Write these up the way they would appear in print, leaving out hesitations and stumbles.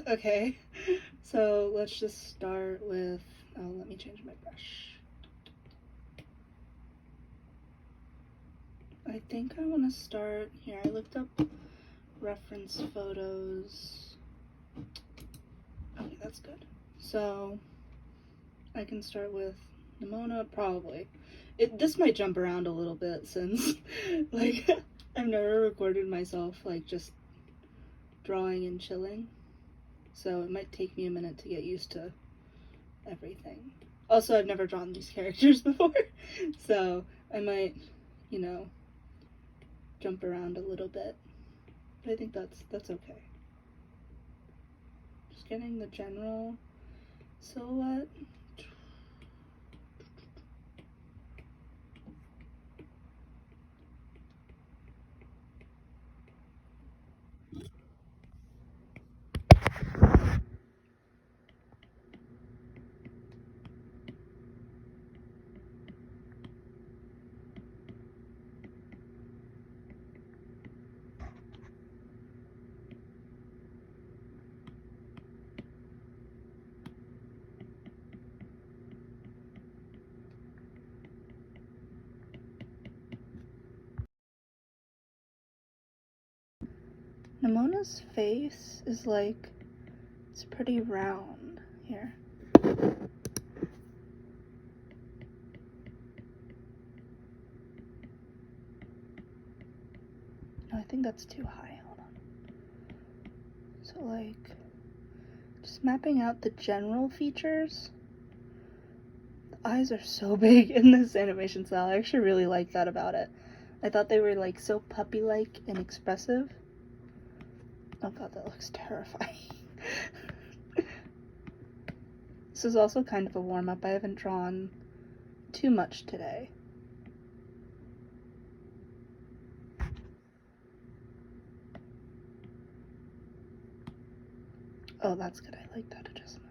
Okay, so let's just start with, oh, let me change my brush. I think I want to start here. I looked up reference photos. Okay, that's good. So I can start with Nimona, probably. This might jump around a little bit since, like, I've never recorded myself, like, just drawing and chilling. So it might take me a minute to get used to everything. Also, I've never drawn these characters before, so I might, you know, jump around a little bit. But I think that's okay. Just getting the general silhouette. Nimona's face is like, it's pretty round here. No, I think that's too high. Hold on. So, like, just mapping out the general features. The eyes are so big in this animation style. I actually really like that about it. I thought they were, like, so puppy-like and expressive. Oh god, that looks terrifying. This is also kind of a warm-up. I haven't drawn too much today. Oh, that's good. I like that adjustment.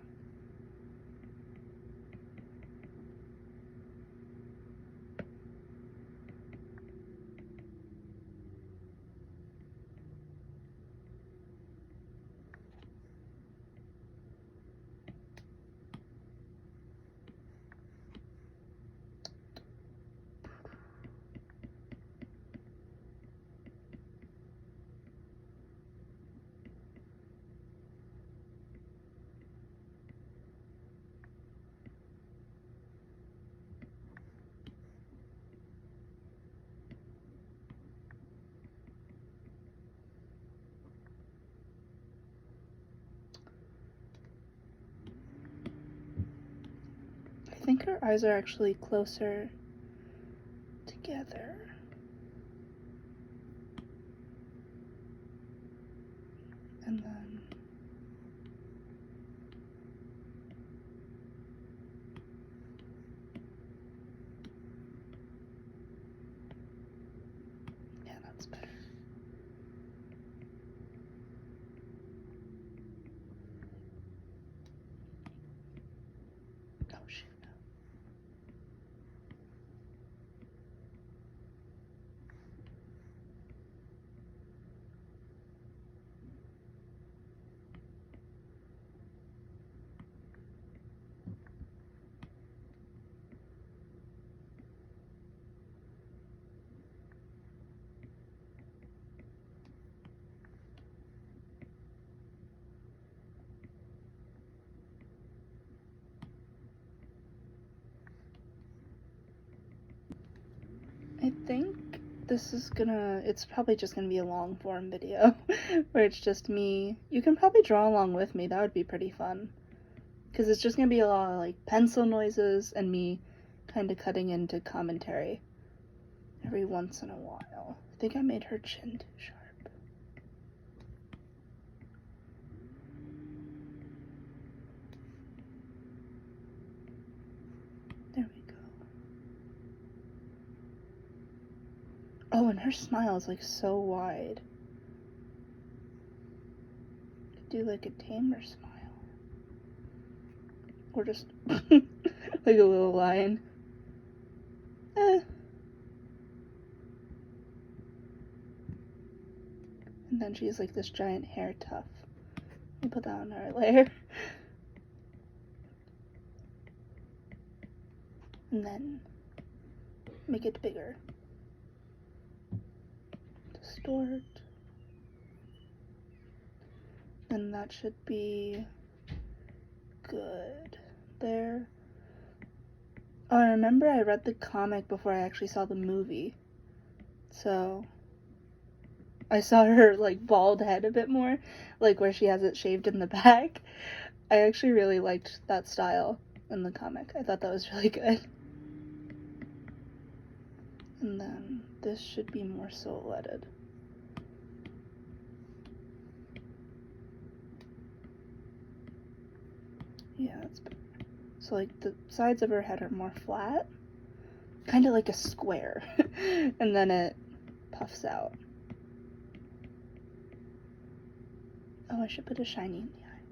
I think her eyes are actually closer together. And then yeah, that's better. Oh shoot. I think this is it's probably just gonna be a long form video where it's just me. You can probably draw along with me. That would be pretty fun. Because it's just gonna be a lot of like pencil noises and me kind of cutting into commentary every once in a while. I think I made her chin too sharp. There we go. Oh, and her smile is like so wide. Could do like a tamer smile. Or just like a little line. And then she has like this giant hair tuft Let me put that on the right layer. And then make it bigger. Distort. And that should be good there. Oh, I remember I read the comic before I actually saw the movie. So I saw her like bald head a bit more, like where she has it shaved in the back. I actually really liked that style in the comic. I thought that was really good. And then this should be more silhouetted. Yeah, that's better. So like the sides of her head are more flat, kind of like a square, and then it puffs out. Oh, I should put a shiny in the eye.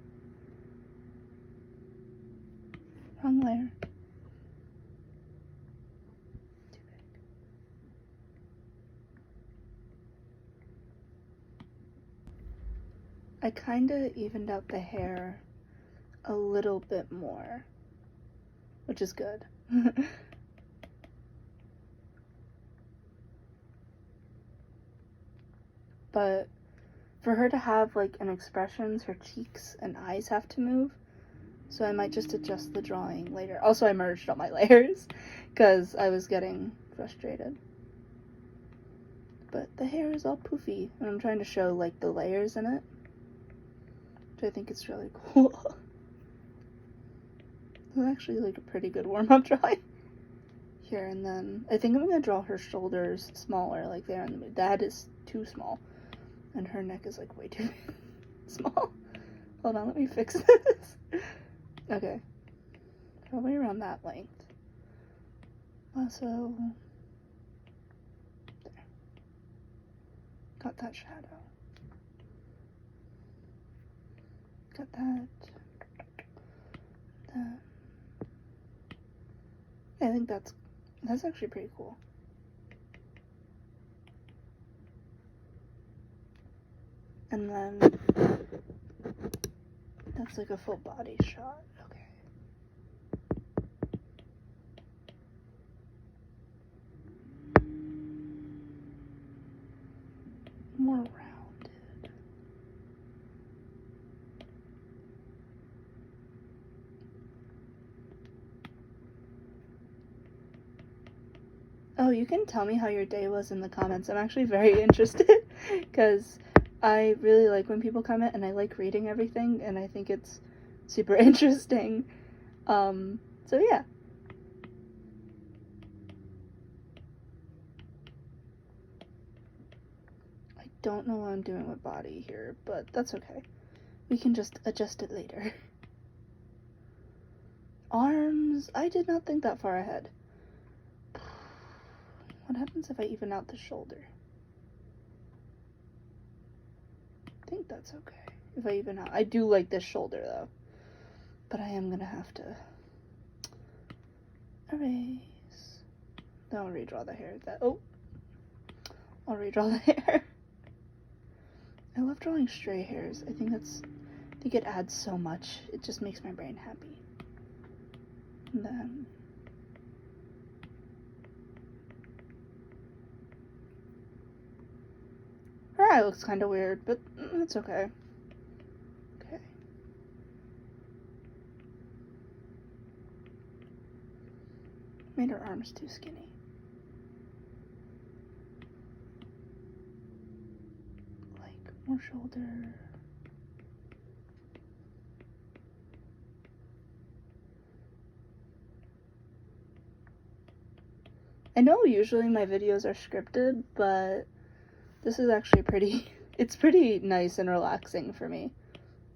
Wrong layer. Too big. I kind of evened out the hair a little bit more, which is good. But for her to have like an expression, her cheeks and eyes have to move, so I might just adjust the drawing later. Also, I merged all my layers because I was getting frustrated. But the hair is all poofy, and I'm trying to show like the layers in it, which I think is really cool. It's actually like a pretty good warm-up drawing here. And then I think I'm gonna draw her shoulders smaller, like there in the middle. That is too small, and her neck is like way too small. Hold on, let me fix this. Okay, probably around that length. Also, there. Got that shadow. Got that. That. I think that's actually pretty cool. And then that's like a full body shot. Okay. More rounded. Oh, you can tell me how your day was in the comments. I'm actually very interested because I really like when people comment, and I like reading everything, and I think it's super interesting. So yeah. I don't know what I'm doing with body here, but that's okay. We can just adjust it later. Arms, I did not think that far ahead. What happens if I even out the shoulder? I think that's okay. If I even out, I do like this shoulder though, but I am gonna have to erase. Then I'll redraw the hair. I'll redraw the hair. I love drawing stray hairs. I think it adds so much. It just makes my brain happy. And then her eye looks kind of weird, but it's okay. Okay. Made her arms too skinny. Like more shoulder. I know usually my videos are scripted, but this is actually it's pretty nice and relaxing for me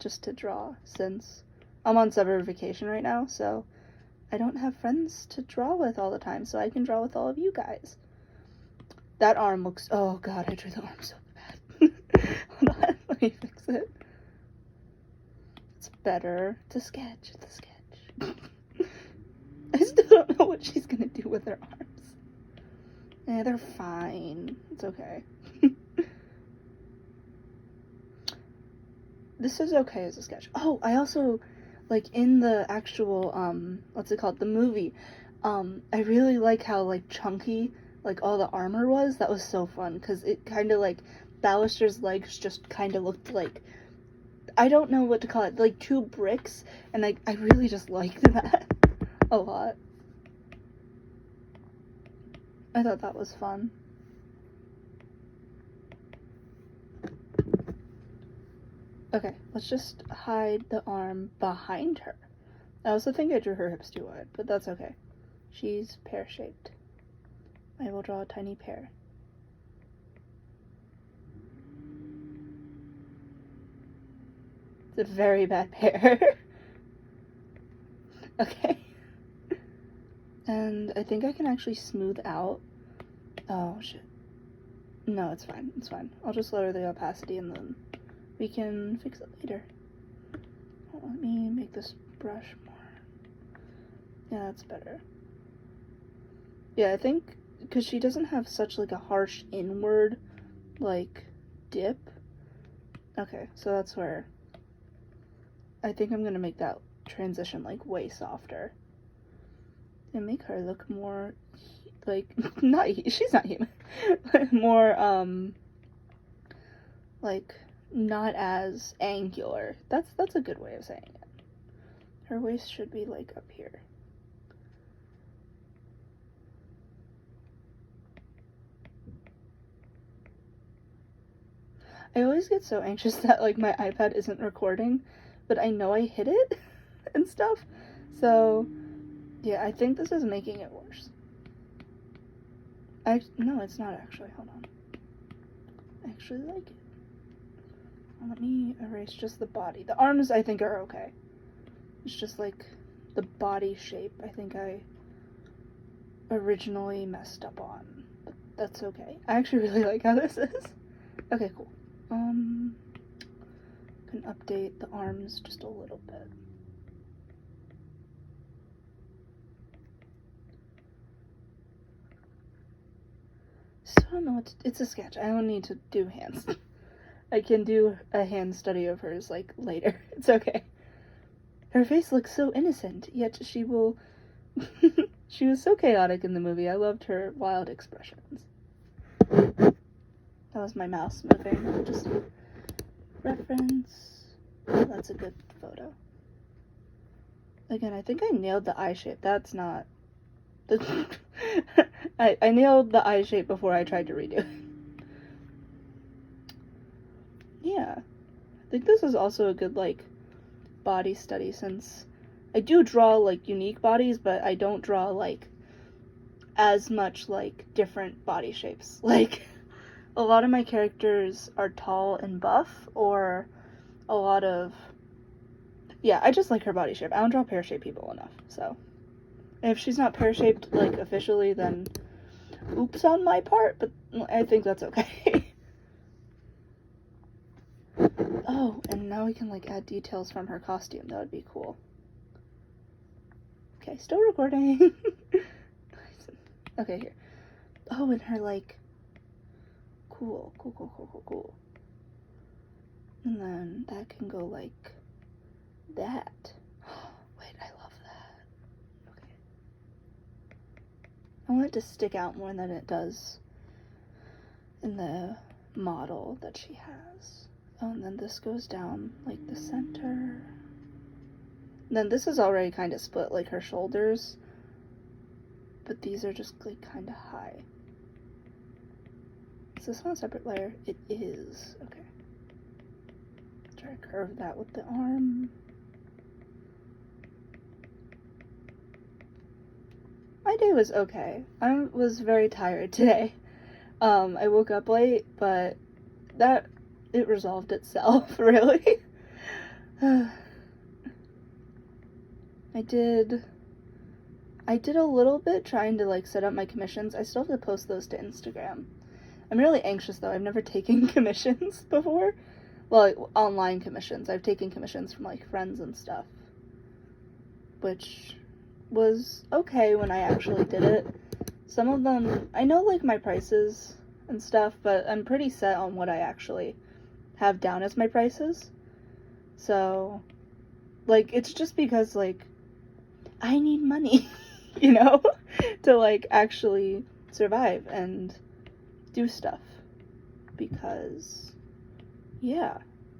just to draw, since I'm on summer vacation right now, so I don't have friends to draw with all the time, so I can draw with all of you guys. That arm looks, oh god, I drew the arm so bad. Hold on, let me fix it. It's better to sketch, it's a sketch. I still don't know what she's gonna do with her arms. Yeah, they're fine. It's okay. this is okay as a sketch. Oh, I also, like, in the actual, what's it called, the movie, I really like how, like, chunky, like, all the armor was. That was so fun, because it kind of, like, Ballister's legs just kind of looked like, I don't know what to call it, like, 2 bricks, and I really just liked that a lot. I thought that was fun. Okay, let's just hide the arm behind her. I also think I drew her hips too wide, but that's okay. She's pear-shaped. I will draw a tiny pear. It's a very bad pear. Okay. And I think I can actually smooth out. Oh, shit. No, it's fine. It's fine. I'll just lower the opacity and then we can fix it later. Let me make this brush more. Yeah, that's better. Yeah, I think because she doesn't have such like a harsh inward like dip. Okay, so that's where I think I'm gonna make that transition like way softer and make her look more like she's not human, but more like not as angular. That's a good way of saying it. Her waist should be like up here. I always get so anxious that like my iPad isn't recording, but I know I hit it and stuff. So yeah, I think this is making it worse. No, it's not actually. Hold on. I actually like it. Let me erase just the body. The arms I think are okay. It's just like the body shape I think I originally messed up on. But that's okay. I actually really like how this is. Okay, cool. Can update the arms just a little bit. So I don't know it's a sketch. I don't need to do hands. I can do a hand study of hers like later. It's okay. Her face looks so innocent, yet she will she was so chaotic in the movie. I loved her wild expressions. That was my mouse moving. Just reference. Oh, that's a good photo. Again, I think I nailed the eye shape. That's not the I nailed the eye shape before I tried to redo it. Yeah. I think this is also a good like body study, since I do draw like unique bodies, but I don't draw like as much like different body shapes. Like a lot of my characters are tall and buff, or a lot of, yeah, I just like her body shape. I don't draw pear-shaped people enough, so. And if she's not pear-shaped, like, officially, then oops on my part, but I think that's okay. Oh, and now we can, like, add details from her costume. That would be cool. Okay, still recording. Okay, here. Oh, and her, like, cool. And then that can go like that. Wait, I love that. Okay. I want it to stick out more than it does in the model that she has. Oh, and then this goes down like the center. And then this is already kind of split, like her shoulders. But these are just like kind of high. Is this on a separate layer? It is. Okay. Try to curve that with the arm. My day was okay. I was very tired today. I woke up late, but it resolved itself, really. I did a little bit trying to like set up my commissions. I still have to post those to Instagram. I'm really anxious though. I've never taken commissions before. Well, like, online commissions. I've taken commissions from like friends and stuff, which was okay when I actually did it. Some of them, I know like my prices and stuff, but I'm pretty set on what I actually have down as my prices. So, like, it's just because, like, I need money, you know, to, like, actually survive and do stuff. Because, yeah.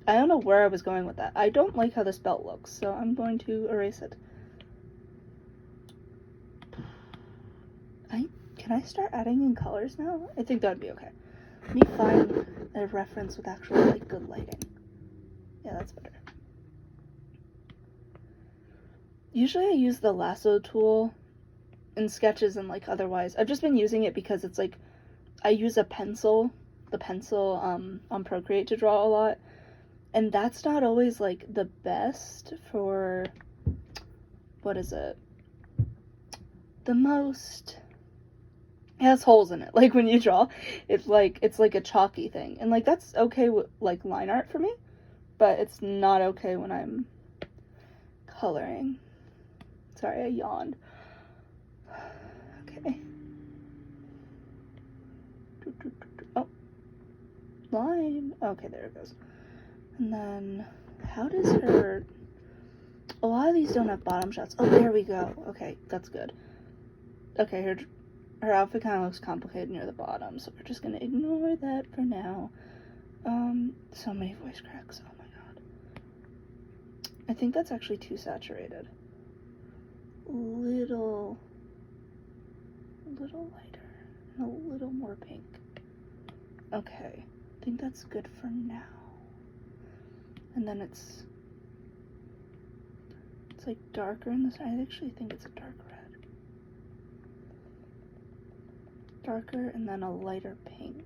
I don't know where I was going with that. I don't like how this belt looks, so I'm going to erase it. Can I start adding in colors now? I think that'd be okay. Let me find a reference with actual, like, good lighting. Yeah, that's better. Usually I use the lasso tool in sketches and, like, otherwise. I've just been using it because it's, like, I use the pencil on Procreate to draw a lot. And that's not always, like, the best for, what is it? The most... It has holes in it. Like, when you draw, it's like a chalky thing. And, like, that's okay with, like, line art for me. But it's not okay when I'm coloring. Sorry, I yawned. Okay. Oh. Line. Okay, there it goes. And then, how does her... A lot of these don't have bottom shots. Oh, there we go. Okay, that's good. Okay, her outfit kind of looks complicated near the bottom, so we're just gonna ignore that for now. So many voice cracks. Oh my god. I think that's actually too saturated. A little lighter and a little more pink. Okay, I think that's good for now. And then it's like darker in this. I actually think it's a dark red. Darker and then a lighter pink.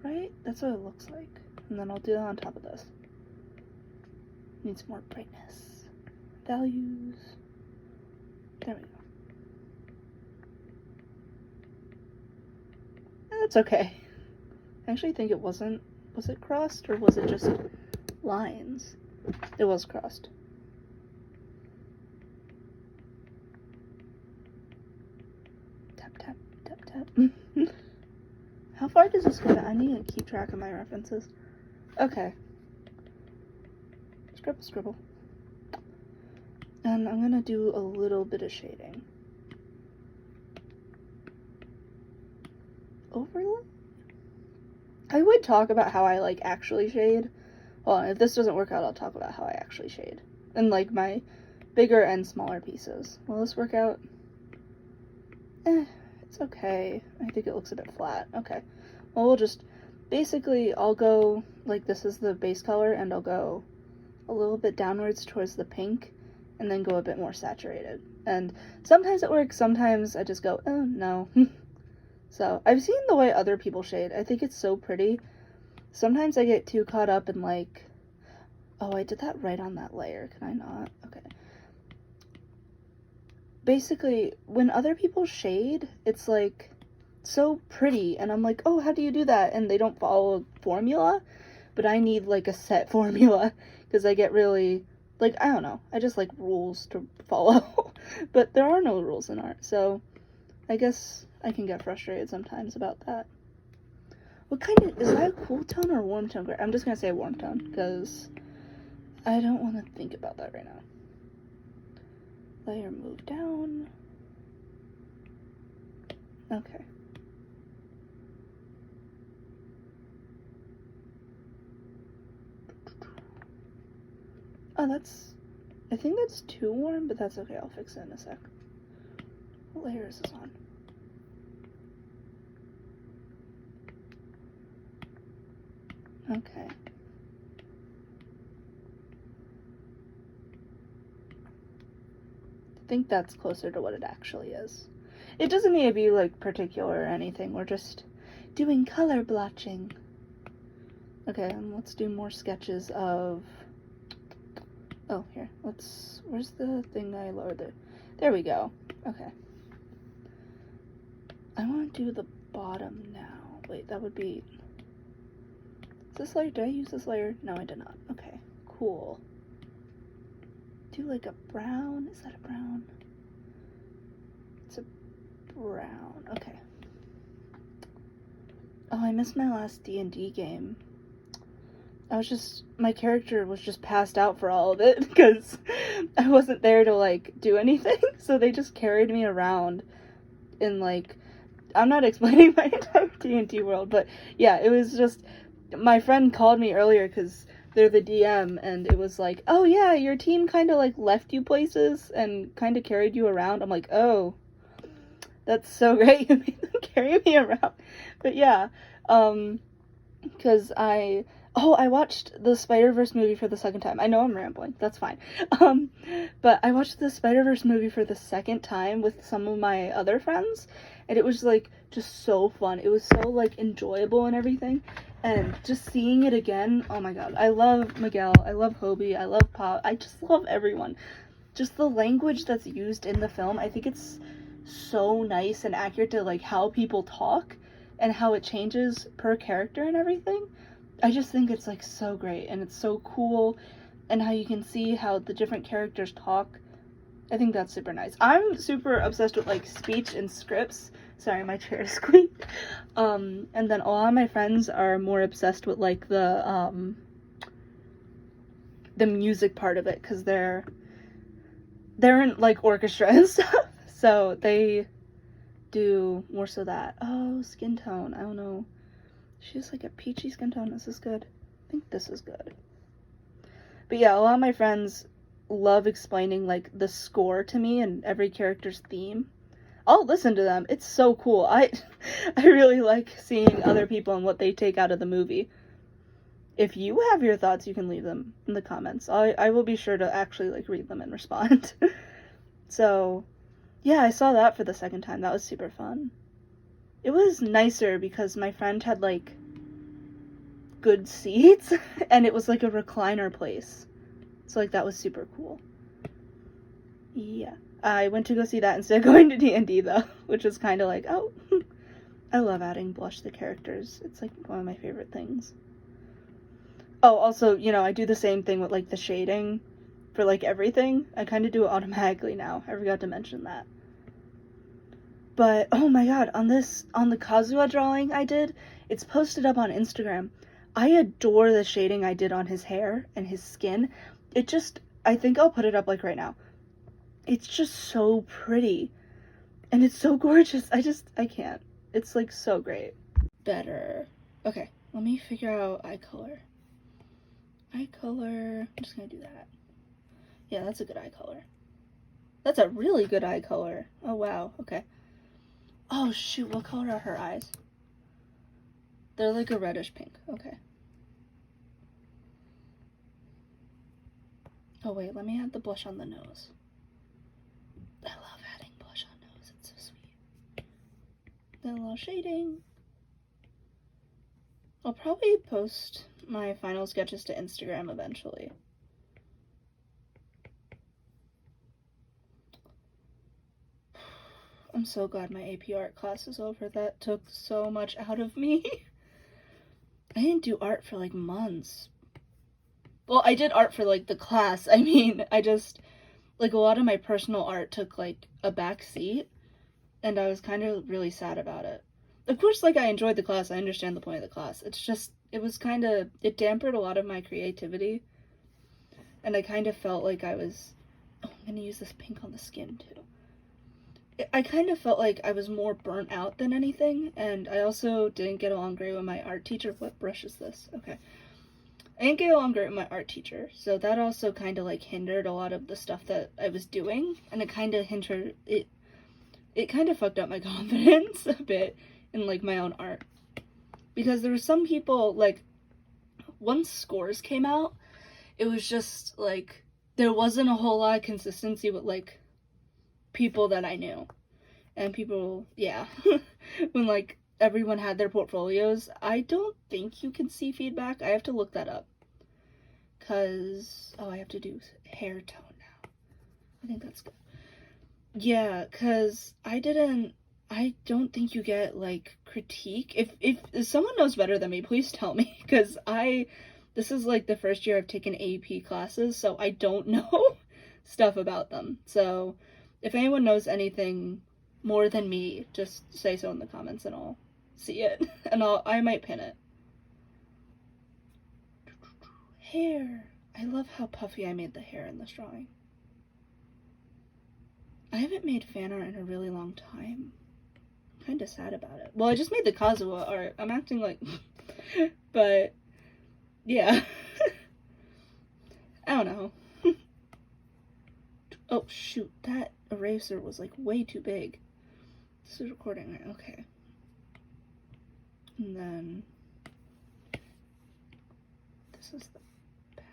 Right? That's what it looks like. And then I'll do that on top of this. Needs more brightness. Values. There we go. And that's okay. I actually think it wasn't... Was it crossed or was it just lines? It was crossed. Tap, tap, tap, tap. How far does this go? I need to keep track of my references. Okay. Scribble, scribble. And I'm gonna do a little bit of shading. Overlay? I would talk about how I, like, actually shade. Well, if this doesn't work out, I'll talk about how I actually shade. And, like, my bigger and smaller pieces. Will this work out? It's okay. I think it looks a bit flat. Okay. Well, we'll just... Basically, I'll go... Like, this is the base color, and I'll go a little bit downwards towards the pink, and then go a bit more saturated. And sometimes it works, sometimes I just go, oh, no. So, I've seen the way other people shade. I think it's so pretty. Sometimes I get too caught up in, like... Oh, I did that right on that layer. Can I not? Okay. Basically, when other people shade, it's, like, so pretty. And I'm like, oh, how do you do that? And they don't follow a formula. But I need, like, a set formula. Because I get really... Like, I don't know. I just like rules to follow. But there are no rules in art. So, I guess I can get frustrated sometimes about that. What kind of... Is that a cool tone or a warm tone? I'm just going to say a warm tone. Because I don't want to think about that right now. Layer move down. Okay. Oh, that's... I think that's too warm, but that's okay. I'll fix it in a sec. What layer is this on? Okay. I think that's closer to what it actually is. It doesn't need to be, like, particular or anything. We're just doing color blotching. Okay, and let's do more sketches of... Oh, here. Let's... Where's the thing I lowered there? There we go. Okay. I want to do the bottom now. Wait, that would be... Is this layer? Did I use this layer? No, I did not. Okay, cool. Do like a brown. Is that a brown? It's a brown. Okay. Oh, I missed my last D&D game. my character was just passed out for all of it because I wasn't there to, like, do anything, so they just carried me around in, like, I'm not explaining my entire D&D world, but yeah, it was just, my friend called me earlier because they're the DM, and it was like, oh yeah, your team kind of, like, left you places and kind of carried you around. I'm like, oh, that's so great, you made them carry me around. But yeah, because I watched the Spider-Verse movie for the second time. I know I'm rambling, that's fine. But I watched the Spider-Verse movie for the second time with some of my other friends, and it was, like, just so fun. It was so, like, enjoyable and everything, and just seeing it again, oh my god. I love Miguel, I love Hobie, I love Pop, I just love everyone. Just the language that's used in the film, I think it's so nice and accurate to, like, how people talk and how it changes per character and everything. I just think it's, like, so great, and it's so cool, and how you can see how the different characters talk. I think that's super nice. I'm super obsessed with, like, speech and scripts. Sorry, my chair squeaked. And then a lot of my friends are more obsessed with, like, the music part of it, because they're in, like, orchestra and stuff, so they do more so that. Oh, skin tone, I don't know. She has, like, a peachy skin tone. This is good. I think this is good. But yeah, a lot of my friends love explaining, like, the score to me and every character's theme. I'll listen to them. It's so cool. I really like seeing other people and what they take out of the movie. If you have your thoughts, you can leave them in the comments. I will be sure to actually, like, read them and respond. So, yeah, I saw that for the second time. That was super fun. It was nicer because my friend had, like, good seats, and it was, like, a recliner place. So, like, that was super cool. Yeah. I went to go see that instead of going to D&D, though, which was kind of like, oh, I love adding blush to characters. It's, like, one of my favorite things. Oh, also, you know, I do the same thing with, like, the shading for, like, everything. I kind of do it automatically now. I forgot to mention that. But, oh my god, on the Kazuha drawing I did, it's posted up on Instagram. I adore the shading I did on his hair and his skin. It just, I think I'll put it up, like, right now. It's just so pretty. And it's so gorgeous. I can't. It's, like, so great. Better. Okay, let me figure out eye color. Eye color, I'm just gonna do that. Yeah, that's a good eye color. That's a really good eye color. Oh, wow, okay. Oh, shoot, what color are her eyes? They're like a reddish pink. Okay. Oh, wait, let me add the blush on the nose. I love adding blush on nose. It's so sweet. Then a little shading. I'll probably post my final sketches to Instagram eventually. I'm so glad my AP art class is over. That took so much out of me. I didn't do art for, like, months. Well, I did art for, like, the class. I mean, I just, like, a lot of my personal art took, like, a back seat, and I was kind of really sad about it. Of course, like, I enjoyed the class. I understand the point of the class. It's just, it was kind of, it dampened a lot of my creativity, and I kind of felt like I was, oh, I'm gonna use this pink on the skin, too. I kind of felt like I was more burnt out than anything, and I also didn't get along great with my art teacher. What brush is this? Okay. I didn't get along great with my art teacher, so that also kind of, like, hindered a lot of the stuff that I was doing, and it kind of hindered, it kind of fucked up my confidence a bit in, like, my own art. Because there were some people, like, once scores came out, it was just, like, there wasn't a whole lot of consistency with, like, people that I knew. And people, yeah, when, like, everyone had their portfolios, I don't think you can see feedback. I have to look that up. Because, oh, I have to do hair tone now. I think that's good. Yeah, because I don't think you get, like, critique. If someone knows better than me, please tell me. Because this is, like, the first year I've taken AP classes, so I don't know stuff about them. So, if anyone knows anything more than me, just say so in the comments and I'll see it. And I might pin it. hair. I love how puffy I made the hair in this drawing. I haven't made fan art in a really long time. I'm kind of sad about it. Well, I just made the Kazuha art. I'm acting like... but, yeah. I don't know. Oh, shoot. That eraser was, like, way too big. This is recording, right? Okay. And then... this is the back.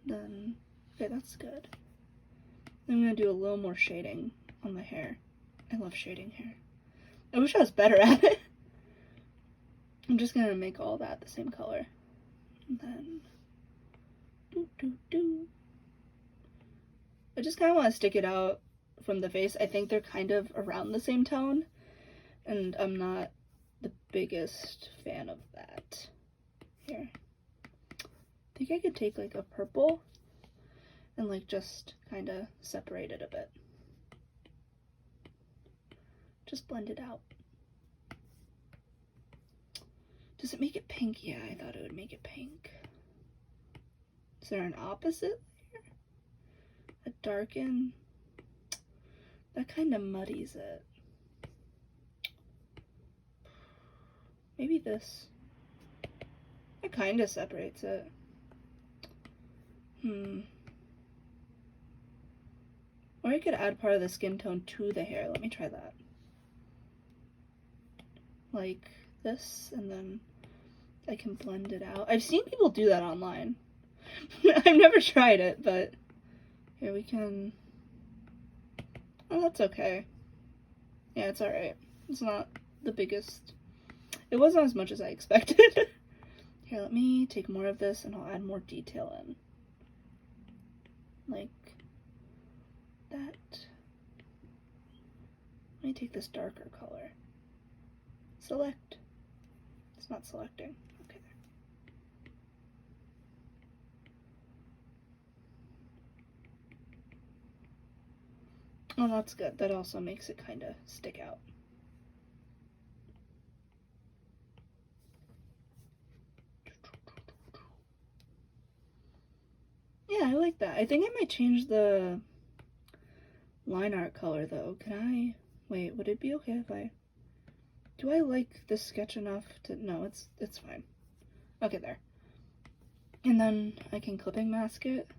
Then... okay, that's good. Then I'm gonna do a little more shading on the hair. I love shading hair. I wish I was better at it. I'm just gonna make all that the same color. And then... I just kind of want to stick it out from the face. I think they're kind of around the same tone, and I'm not the biggest fan of that. Here. I think I could take like a purple and like just kind of separate it a bit. Just blend it out. Does it make it pink? Yeah, I thought it would make it pink. Is there an opposite there? A darken? That kind of muddies it. Maybe this. It kind of separates it. Or I could add part of the skin tone to the hair. Let me try that. Like this, and then I can blend it out. I've seen people do that online. I've never tried it, but here we can... oh, that's okay. Yeah, it's alright. It's not the biggest... it wasn't as much as I expected. Here, let me take more of this and I'll add more detail in. Like that. Let me take this darker color. Select. It's not selecting. Okay. Oh, that's good. That also makes it kind of stick out. Yeah, I like that. I think I might change the line art color though. Can I? Wait, would it be okay if I... do I like this sketch enough to... no, it's fine. Okay, there. And then I can clipping mask it.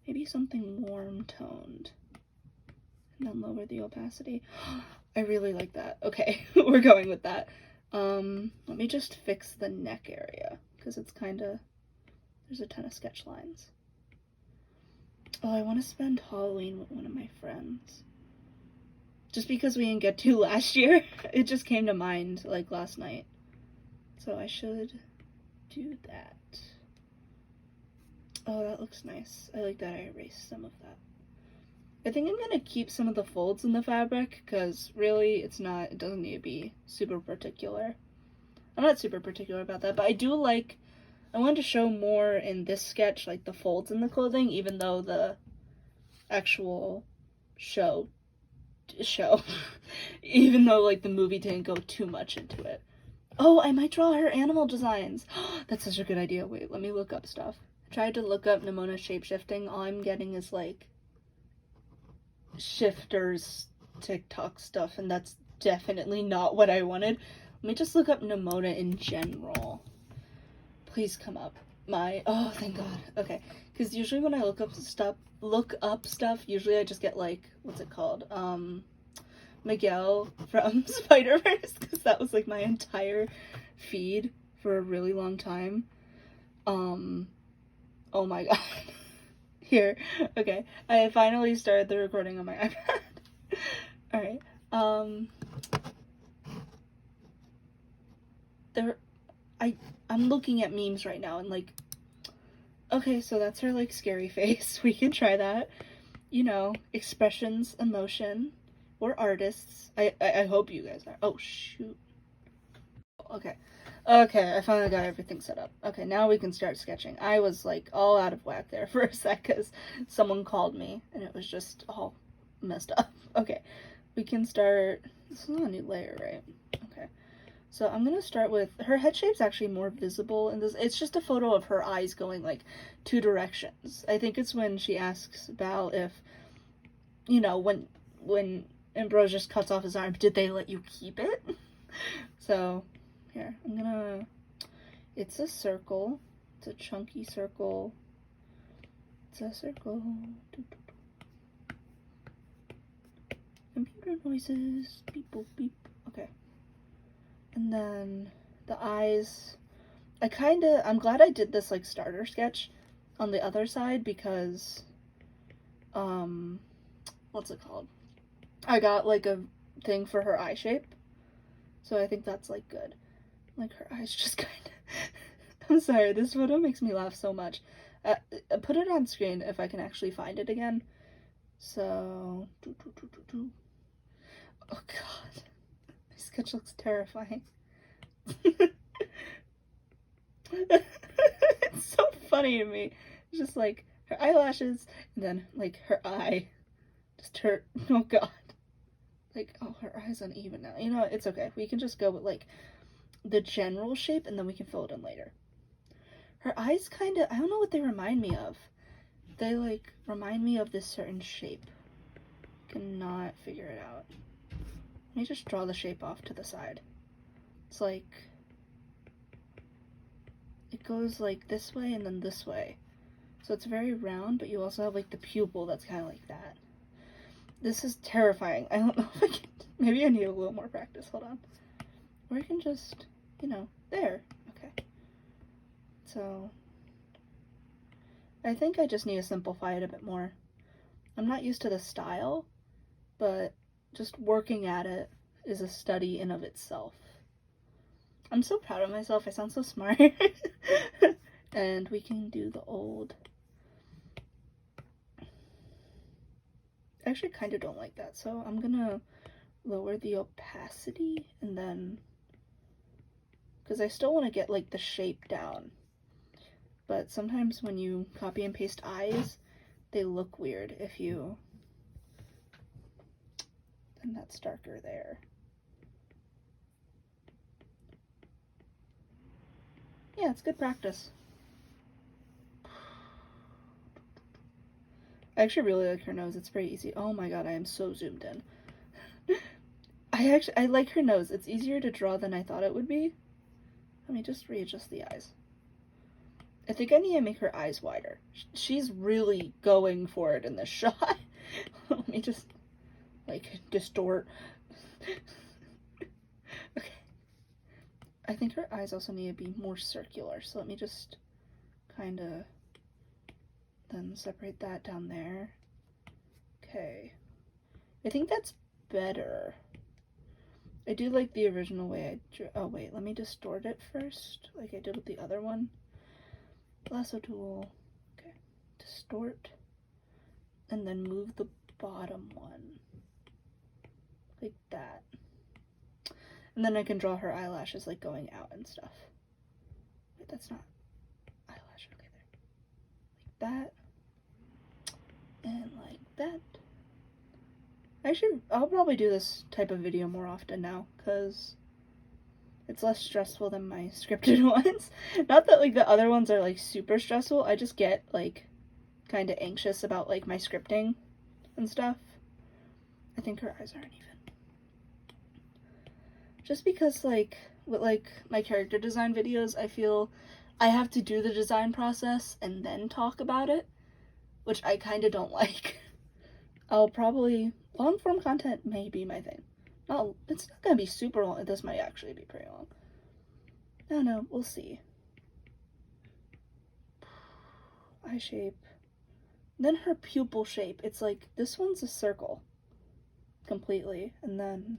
Maybe something warm toned. And then lower the opacity. I really like that. Okay, we're going with that. Let me just fix the neck area, because it's kind of... there's a ton of sketch lines. Oh, I want to spend Halloween with one of my friends. Just because we didn't get to last year, it just came to mind, like, last night. So I should do that. Oh, that looks nice. I like that I erased some of that. I think I'm gonna keep some of the folds in the fabric, because really, it doesn't need to be super particular. I'm not super particular about that, but I do like... I wanted to show more in this sketch, like the folds in the clothing, even though the actual show, even though like the movie didn't go too much into it. Oh, I might draw her animal designs. That's such a good idea. Wait, let me look up stuff. I tried to look up Nimona shapeshifting. All I'm getting is like shifters TikTok stuff, and that's definitely not what I wanted. Let me just look up Nimona in general. Please come up. Oh, thank God. Okay, because usually when I look up stuff, usually I just get like, what's it called? Miguel from Spider-Verse, because that was like my entire feed for a really long time. Oh my God. Here. Okay, I finally started the recording on my iPad. All right. I'm looking at memes right now and like, okay, so that's her like scary face. We can try that. You know, expressions, emotion. We're artists. I hope you guys are. Oh, shoot. Okay. Okay, I finally got everything set up. Okay, now we can start sketching. I was like all out of whack there for a sec because someone called me and it was just all messed up. Okay, we can start. This is a new layer, right? Okay. So I'm gonna start with, her head shape's actually more visible in this. It's just a photo of her eyes going like 2 directions. I think it's when she asks Val if, you know, when Ambrosius cuts off his arm, did they let you keep it? So here, it's a circle. It's a chunky circle. It's a circle. Computer noises. Beep, boop, beep. Okay. And then the eyes. I'm glad I did this like starter sketch on the other side because, what's it called? I got like a thing for her eye shape. So I think that's like good. Like her eyes just kind of, I'm sorry, this photo makes me laugh so much. Put it on screen if I can actually find it again. So, oh god, my sketch looks terrifying. It's so funny to me. It's just like her eyelashes and then like her eye. Just her, oh god. Like, oh, her eye's uneven now. You know, it's okay. We can just go with like the general shape and then we can fill it in later. Her eyes kind of, I don't know what they remind me of. They like remind me of this certain shape. Cannot figure it out. Let me just draw the shape off to the side. It's like, it goes like this way and then this way. So it's very round, but you also have like the pupil that's kind of like that. This is terrifying. I don't know if I can, maybe I need a little more practice. Hold on. Or I can just, you know, there. Okay. So, I think I just need to simplify it a bit more. I'm not used to the style, but just working at it is a study in of itself. I'm so proud of myself. I sound so smart. And we can do the old. I actually kind of don't like that, so I'm gonna lower the opacity and then, because I still want to get like the shape down, but sometimes when you copy and paste eyes, they look weird if you, and that's darker there. Yeah, it's good practice. I actually really like her nose. It's very easy. Oh my god, I am so zoomed in. I like her nose. It's easier to draw than I thought it would be. Let me just readjust the eyes. I think I need to make her eyes wider. She's really going for it in this shot. Let me just, like, distort. Okay. I think her eyes also need to be more circular, so let me just kind of then separate that down there. Okay. I think that's better. I do like the original way I drew. Oh wait, let me distort it first, like I did with the other one. Lasso tool. Okay. Distort. And then move the bottom one. Like that. And then I can draw her eyelashes like going out and stuff. Wait, that's not eyelash. Okay, there. Like that. And like that. Actually, I'll probably do this type of video more often now, because it's less stressful than my scripted ones. Not that like the other ones are like super stressful, I just get like kind of anxious about like my scripting and stuff. I think her eyes aren't even. Just because like with like my character design videos, I feel I have to do the design process and then talk about it, which I kind of don't like. I'll probably, long form content may be my thing. It's not gonna be super long. This might actually be pretty long. No, we'll see. Eye shape. Then her pupil shape. It's like, this one's a circle. Completely. And then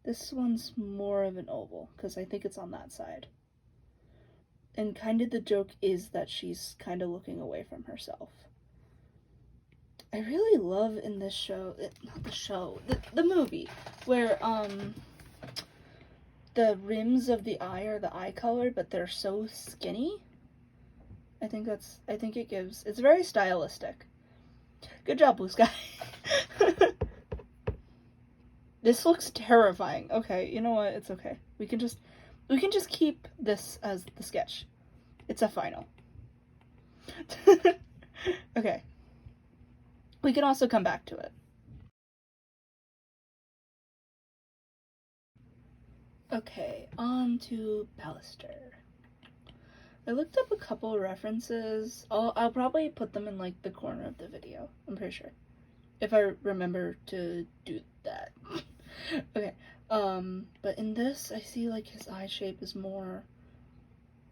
this one's more of an oval, because I think it's on that side. And kind of the joke is that she's kind of looking away from herself. I really love in this show, not the show, the movie, where the rims of the eye are the eye color, but they're so skinny. I think it gives, it's very stylistic. Good job, Blue Sky. This looks terrifying. Okay, you know what? It's okay. We can just keep this as the sketch. It's a final. Okay. We can also come back to it. Okay, on to baluster. I looked up a couple references. I'll probably put them in like the corner of the video, I'm pretty sure. If I remember to do that. Okay, but in this I see like his eye shape is more,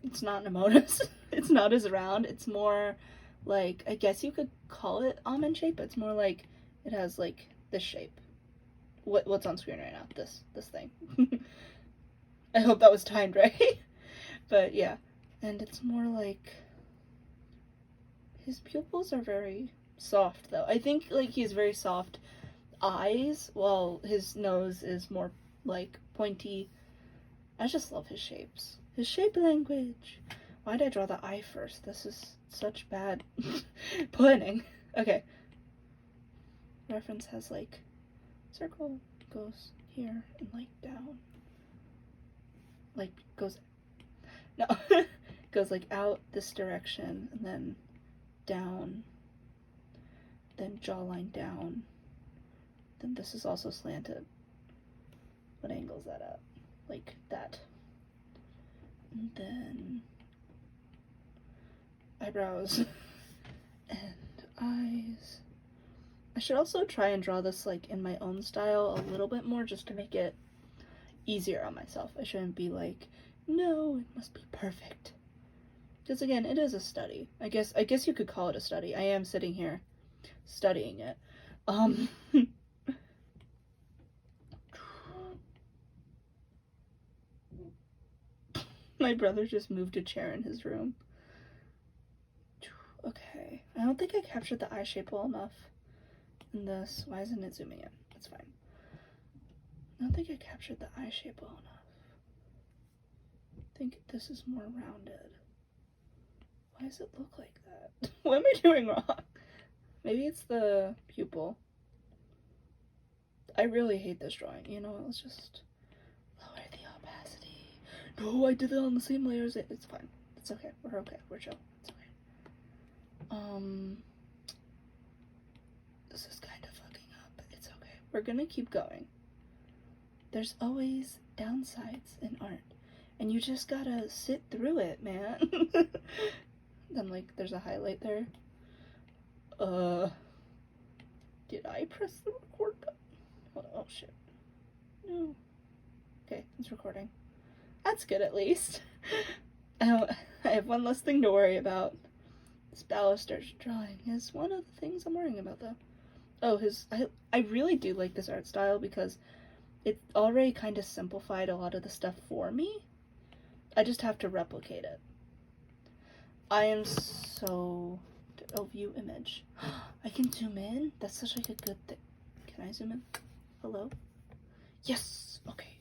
it's not Nimonas. It's not as round. It's more like, I guess you could call it almond shape, but it's more like it has like this shape. What's on screen right now? This thing. I hope that was timed right. But yeah, and it's more like his pupils are very soft though. I think like he has very soft eyes while his nose is more like pointy. I just love his shapes. His shape language. Why did I draw the eye first? This is such bad planning. Okay. Reference has like circle goes here and like down. Like goes, no, goes like out this direction and then down, then jawline down, then this is also slanted. What angle is that at? Like that. And then eyebrows and eyes. I should also try and draw this like in my own style a little bit more just to make it easier on myself. I shouldn't be like, no, it must be perfect. Because again, it is a study. I guess you could call it a study. I am sitting here studying it. My brother just moved a chair in his room. Okay. I don't think I captured the eye shape well enough in this. Why isn't it zooming in? That's fine. I don't think I captured the eye shape well enough. I think this is more rounded. Why does it look like that? What am I doing wrong? Maybe it's the pupil. I really hate this drawing. You know what? Let's just lower the opacity. No, I did it on the same layer as it. It's fine. It's okay. We're okay. We're chill. It's okay. This is kind of fucking up. It's okay. We're gonna keep going. There's always downsides in art, and you just gotta sit through it, man. Then, like, there's a highlight there. Did I press the record button? Oh, shit. No. Okay, it's recording. That's good, at least. I have one less thing to worry about. This baluster's drawing is one of the things I'm worrying about, though. Oh, I really do like this art style because it already kind of simplified a lot of the stuff for me. I just have to replicate it. I am so... Oh, view image. I can zoom in? That's such like a good thing. Can I zoom in? Hello? Yes! Okay.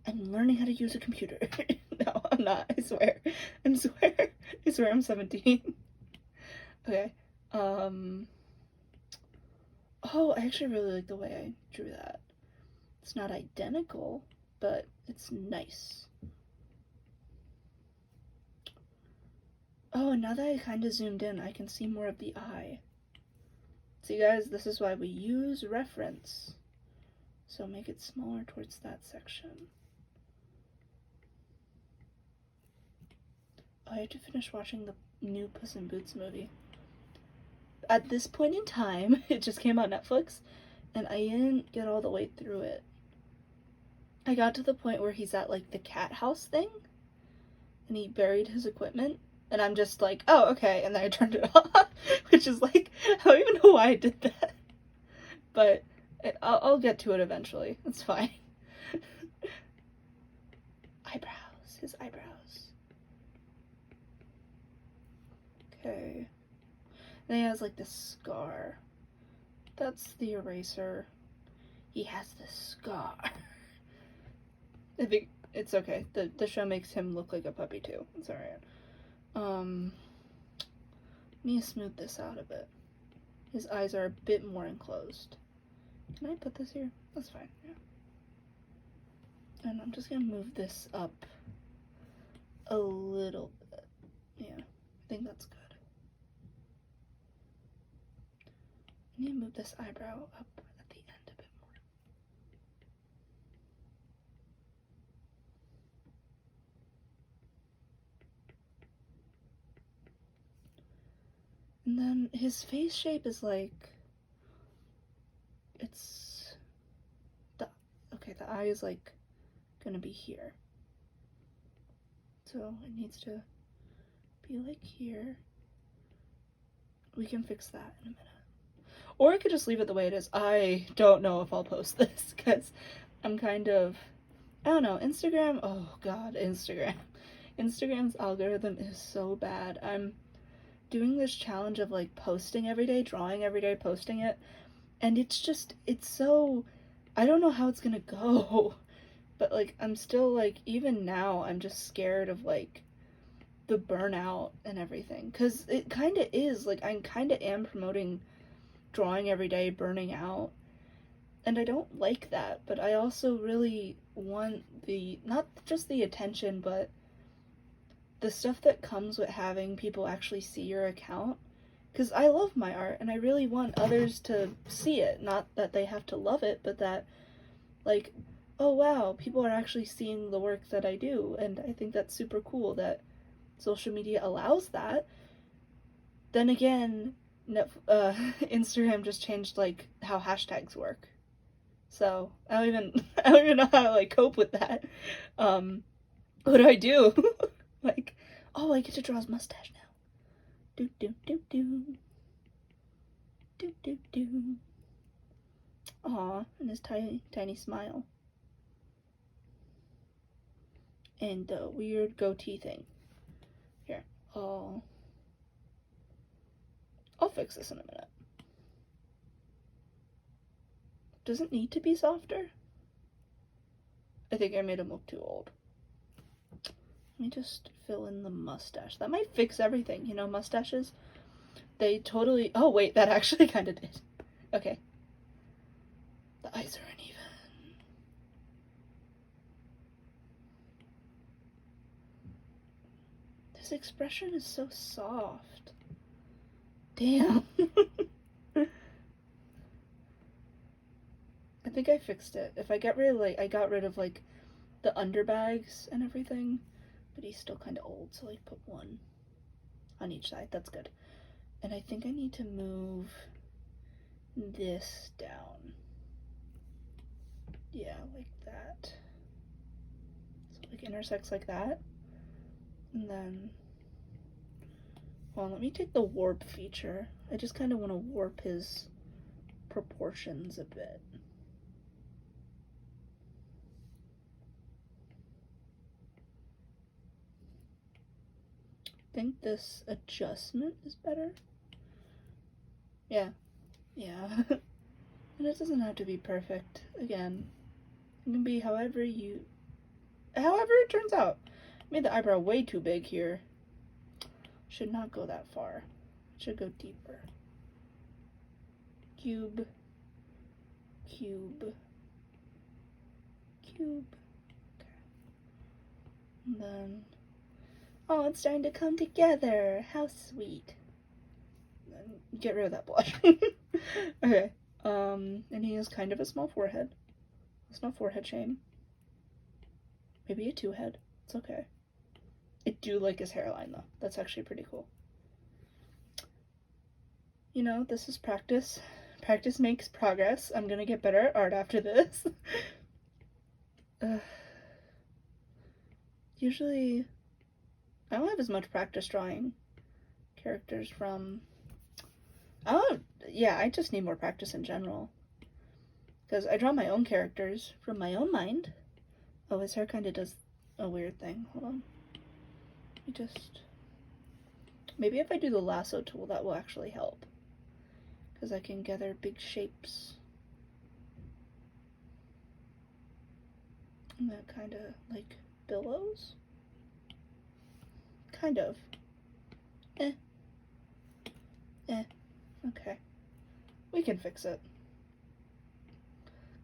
I'm learning how to use a computer. No, I'm not. I swear. I swear I'm 17. Okay. Oh, I actually really like the way I drew that. It's not identical, but it's nice. Oh, and now that I kind of zoomed in, I can see more of the eye. See, guys, this is why we use reference. So make it smaller towards that section. Oh, I have to finish watching the new Puss in Boots movie. At this point in time, it just came on Netflix, and I didn't get all the way through it. I got to the point where he's at, like, the cat house thing, and he buried his equipment. And I'm just like, oh, okay, and then I turned it off, which is like, I don't even know why I did that. But I'll get to it eventually. It's fine. Eyebrows. His eyebrows. Okay. And he has like this scar. That's the eraser. He has this scar. I think it's okay. The show makes him look like a puppy too. It's alright. Let me smooth this out a bit. His eyes are a bit more enclosed. Can I put this here? That's fine, yeah. And I'm just gonna move this up a little bit. Yeah, I think that's good. I need to move this eyebrow up at the end a bit more. And then his face shape is like, it's okay, the eye is like gonna be here. So it needs to be like here. We can fix that in a minute. Or I could just leave it the way it is. I don't know if I'll post this because I'm kind of, I don't know, Instagram, oh god, Instagram. Instagram's algorithm is so bad. I'm doing this challenge of like posting every day, drawing every day, posting it, and it's so, I don't know how it's gonna go. But like, I'm still like, even now, I'm just scared of like the burnout and everything. Because it kind of is, like, I kind of am promoting drawing every day, burning out. And I don't like that, but I also really want not just the attention, but the stuff that comes with having people actually see your account. Because I love my art, and I really want others to see it. Not that they have to love it, but that, like, oh wow, people are actually seeing the work that I do, and I think that's super cool that social media allows that. Then again, Instagram just changed like how hashtags work, so I don't even know how to like cope with that. What do I do? Like, oh, I get to draw his mustache now. Do do do do do do do. Aw, and his tiny tiny smile. And the weird goatee thing. Here, I'll fix this in a minute. Does it need to be softer? I think I made him look too old. Let me just fill in the mustache. That might fix everything, you know, mustaches. They totally, oh wait, that actually kind of did. Okay. The eyes are uneven. This expression is so soft. Damn. I think I fixed it. If I get rid of, like, I got rid of, like, the underbags and everything, but he's still kind of old, so I put one on each side. That's good. And I think I need to move this down. Yeah, like that. So it, like, intersects like that. And then, well, let me take the warp feature. I just kind of want to warp his proportions a bit. I think this adjustment is better. Yeah. And it doesn't have to be perfect. Again, it can be however it turns out. I made the eyebrow way too big here. Should not go that far. Should go deeper. Cube. Okay. And then, oh, it's starting to come together. How sweet. Get rid of that blush. Okay. And he has kind of a small forehead. It's not forehead shame. Maybe a 2-head. It's okay. I do like his hairline though. That's actually pretty cool. You know, this is practice. Practice makes progress. I'm gonna get better at art after this. Usually, I don't have as much practice drawing characters from... I just need more practice in general. Because I draw my own characters from my own mind. Oh, his hair kind of does a weird thing. Hold on. Let me just... Maybe if I do the lasso tool, that will actually help. Because I can gather big shapes. And that kind of, like, billows? Kind of. Okay. We can fix it.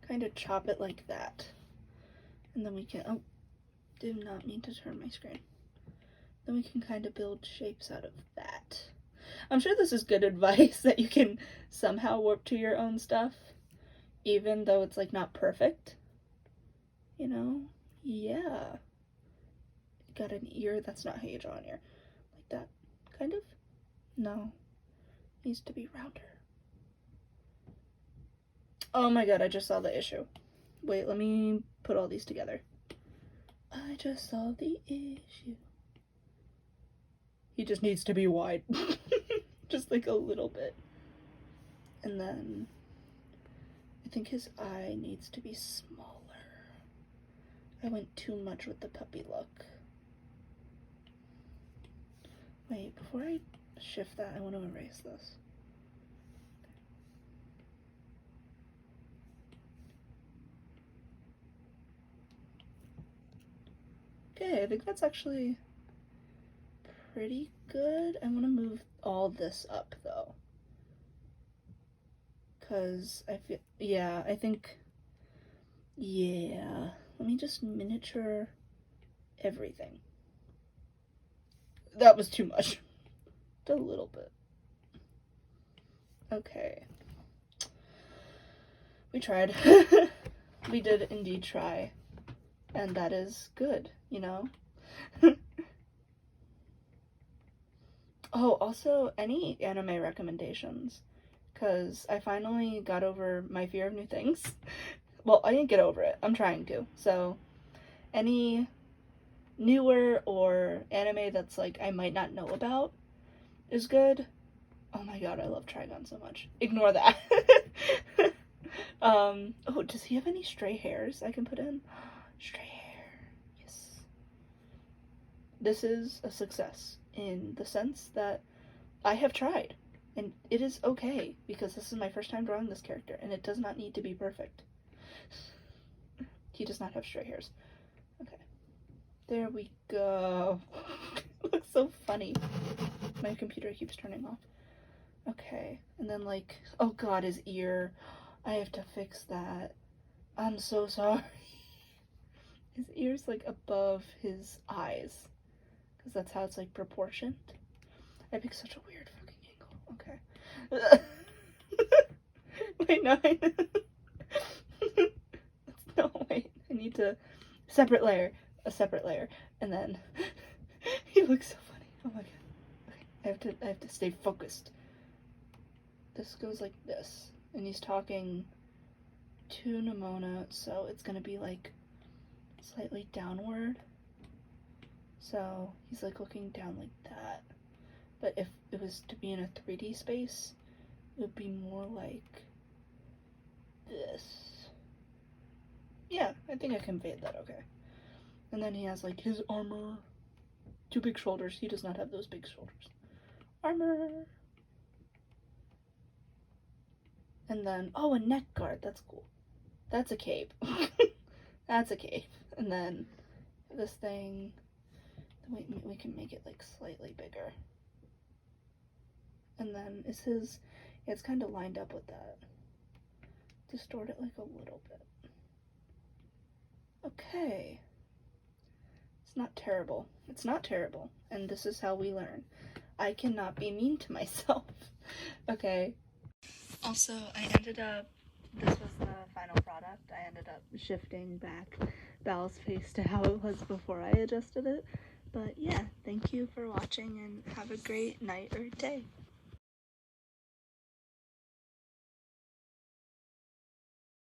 Kind of chop it like that. And then we can, oh, did not mean to turn my screen. Then we can kind of build shapes out of that. I'm sure this is good advice that you can somehow warp to your own stuff, even though it's like not perfect. You know? Yeah. Got an ear. That's not how you draw an ear. Like that. Kind of? No. Needs to be rounder. Oh my god, I just saw the issue. Wait, let me put all these together. I just saw the issue. He just needs to be wide. Just like a little bit. And then I think his eye needs to be smaller. I went too much with the puppy look. Wait, before I shift that, I want to erase this. Okay, I think that's actually pretty good. I want to move all this up though, because I feel, yeah, I think, yeah, let me just miniature everything. That was too much. A little bit. Okay. We tried. We did indeed try. And that is good, you know? Oh, also, any anime recommendations? Because I finally got over my fear of new things. Well, I didn't get over it. I'm trying to. So, any newer or anime that's like I might not know about is good. Oh my god, I love Trigon so much. Ignore that. Oh, does he have any stray hairs I can put in? Stray hair. Yes. This is a success in the sense that I have tried. And it is okay, because this is my first time drawing this character, and it does not need to be perfect. He does not have stray hairs. Okay. There we go. It looks so funny. My computer keeps turning off. Okay. And then, like, oh god, his ear. I have to fix that. I'm so sorry. His ear's, like, above his eyes. Because that's how it's, like, proportioned. I picked such a weird fucking angle. Okay. Wait, no. No, wait. I need to... Separate layer. A separate layer. And then... He looks so funny. Oh my god. Okay. I have to stay focused. This goes like this. And he's talking to Nimona, so it's gonna be, like, slightly downward. So he's like looking down like that. But if it was to be in a 3D space, it would be more like this. Yeah, I think I conveyed that okay. And then he has like his armor. 2 big shoulders. He does not have those big shoulders. Armor. And then, oh, a neck guard. That's cool. That's a cape. That's a cape. And then this thing, we can make it like slightly bigger. And then is his, yeah, it's kind of lined up with that. Distort it like a little bit. Okay. It's not terrible. It's not terrible. And this is how we learn. I cannot be mean to myself. Okay. Also, I ended up, this was the final product. I ended up shifting back Bal's face to how it was before I adjusted it. But yeah, thank you for watching and have a great night or day.